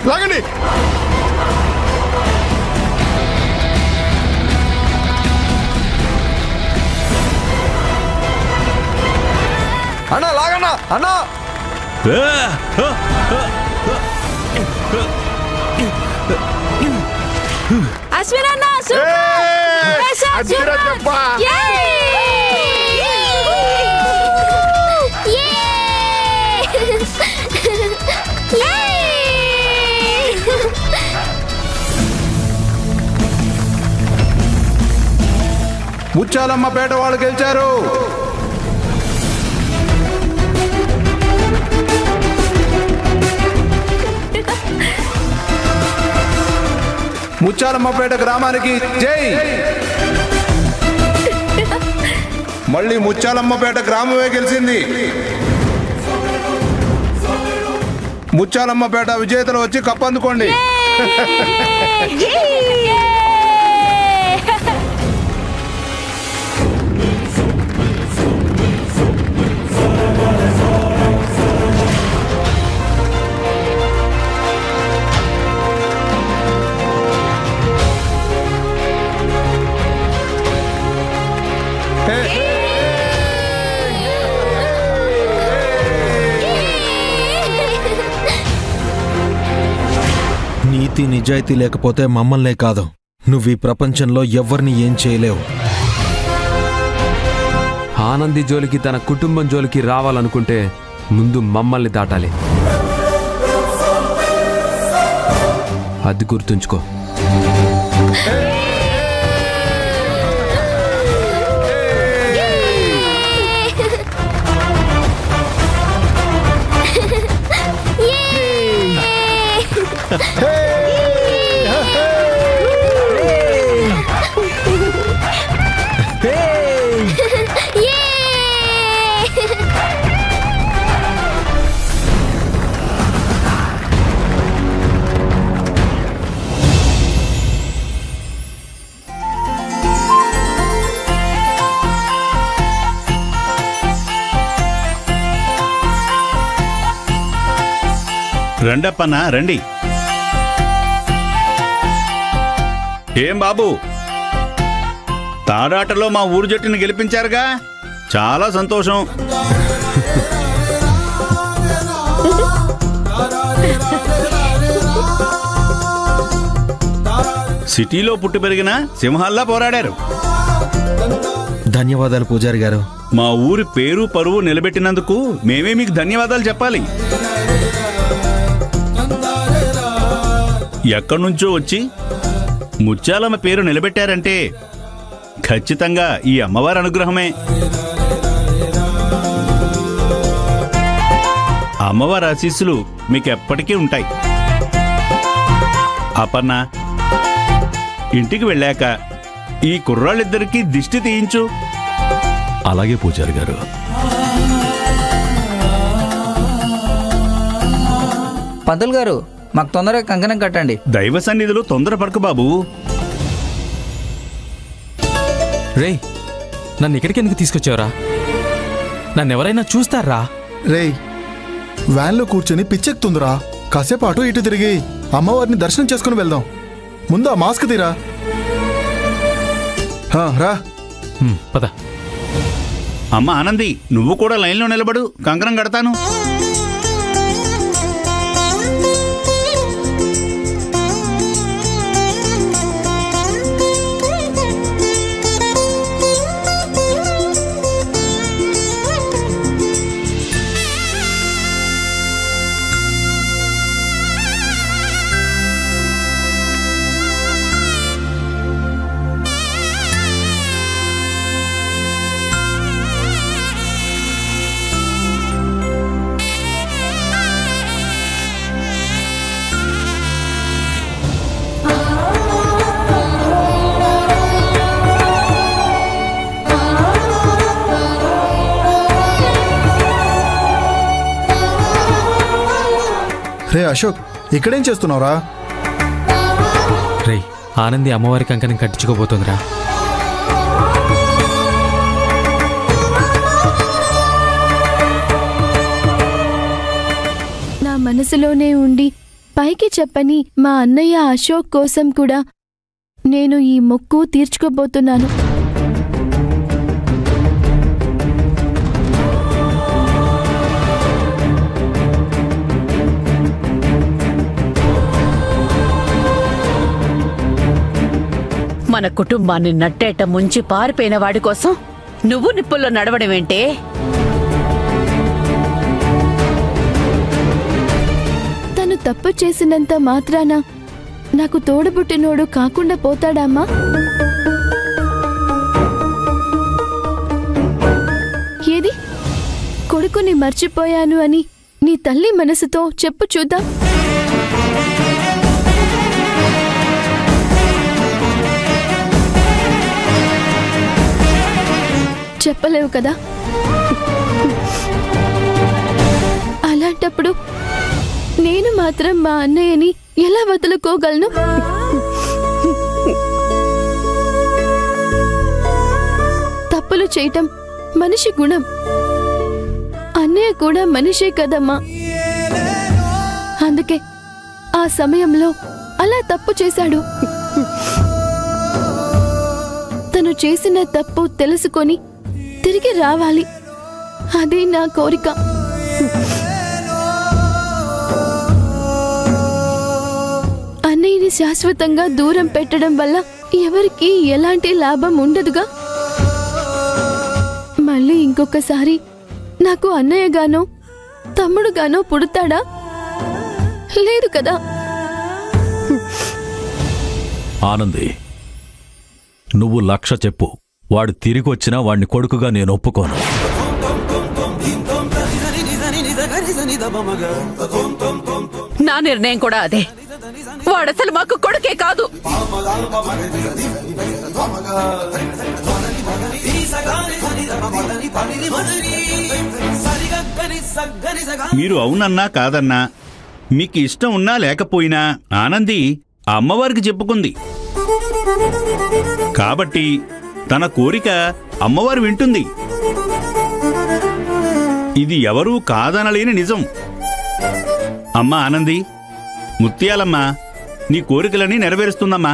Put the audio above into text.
లాగండి. అన్నా లాగన్నా అన్నా. అశ్విన్ అన్న ముచ్చాలమ్మపేట వాళ్ళు గెలిచారు. ముచ్చాలమ్మపేట గ్రామానికి జై. మళ్ళీ ముచ్చాలమ్మపేట గ్రామమే గెలిచింది. ముచ్చాలమ్మపేట విజేతలు వచ్చి కప్పందుకోండి. నీతి నిజాయితీ లేకపోతే మమ్మల్నే కాదు, నువ్వు ఈ ప్రపంచంలో ఎవ్వరిని ఏం చేయలేవు. ఆనంది జోలికి తన కుటుంబం జోలికి రావాలనుకుంటే ముందు మమ్మల్ని దాటాలి. అది గుర్తుంచుకో. రండప్పన్నా రండి. ఏం బాబు, తాడాటలో మా ఊరు జట్టుని గెలిపించారుగా, చాలా సంతోషం. సిటీలో పుట్టి పెరిగిన సింహాల్లా పోరాడారు. ధన్యవాదాలు పూజారి గారు. మా ఊరి పేరు పరువు నిలబెట్టినందుకు మేమే మీకు ధన్యవాదాలు చెప్పాలి. ఎక్కడి నుంచో వచ్చి ముత్యాలమ్మ పేరు నిలబెట్టారంటే ఖచ్చితంగా ఈ అమ్మవారి అనుగ్రహమే. అమ్మవారి ఆశీస్సులు మీకెప్పటికీ ఉంటాయి. అపర్ణ, ఇంటికి వెళ్ళాక ఈ కుర్రాళ్ళిద్దరికీ దిష్టి తీయించు. అలాగే పూజారి గారు. పంతులు గారు, మాకు తొందరగా కంకణం కట్టండి. దైవ సన్నిధిలో తొందరపడకు బాబు. రేయ్, నన్ను ఇక్కడికి ఎందుకు తీసుకొచ్చావురా? నన్నెవరైనా చూస్తారా? రేయ్, వ్యాన్లో కూర్చొని పిచ్చెక్కుతుందిరా. కాసేపు అటు ఇటు తిరిగి అమ్మవారిని దర్శనం చేసుకుని వెళ్దాం. ముందు ఆ మాస్క్ తీరా. రా. పద. అమ్మ ఆనంది, నువ్వు కూడా లైన్లో నిలబడు, కంకణం కడతాను. రే అశోక్, ఇక్కడేం చేస్తున్నావురా? రేయ్, ఆనంది అమ్మవారి కంకణం కట్టించుకోబోతుందిరా. నా మనసులోనే ఉండి పైకి చెప్పని మా అన్నయ్య అశోక్ కోసం కూడా నేను ఈ మొక్కు తీర్చుకోబోతున్నాను. మన కుటుంబాన్ని నట్టేట ముంచి పారిపోయిన వాడి కోసం నువ్వు నిప్పుల్లో నడవడమేంటే? తను తప్పు చేసినంత మాత్రాన నాకు తోడబుట్టినోడు కాకుండా పోతాడమ్మా? ఏది కొడుకుని మర్చిపోయాను అని నీ తల్లి మనసుతో చెప్పు చూద్దాం. చెప్పలేవు కదా? అలాంటప్పుడు నేను మాత్రం మా అన్నయ్యని ఎలా వదులుకోగలను? తప్పులు చేయటం మనిషి గుణం. అన్నయ్య కూడా మనిషే కదమ్మా. అందుకే ఆ సమయంలో అలా తప్పు చేశాడు. తను చేసిన తప్పు తెలుసుకొని తిరిగి రావాలి, అదే నా కోరిక. అన్నయ్యని శాశ్వతంగా దూరం పెట్టడం వల్ల ఎవరికి ఎలాంటి లాభం ఉండదుగా. మళ్ళీ ఇంకొకసారి నాకు అన్నయ్యగానో తమ్ముడుగానో పుడతాడా? లేదు కదా. ఆనంది, నువ్వు 1,00,000 చెప్పు, వాడు తిరిగొచ్చినా వాడిని కొడుకుగా నేను ఒప్పుకోను. నా నిర్ణయం కూడా అదే. వాడసలు మాకు కొడుకే కాదు. మీరు అవునన్నా కాదన్నా, మీకు ఇష్టం ఉన్నా లేకపోయినా ఆనంది ఆ అమ్మవారికి చెప్పుకుంది కాబట్టి తన కోరిక అమ్మవారు వింటుంది. ఇది ఎవరూ కాదనలేని నిజం. అమ్మా ఆనంది, ముత్యాలమ్మ నీ కోరికలని నెరవేరుస్తుందమ్మా.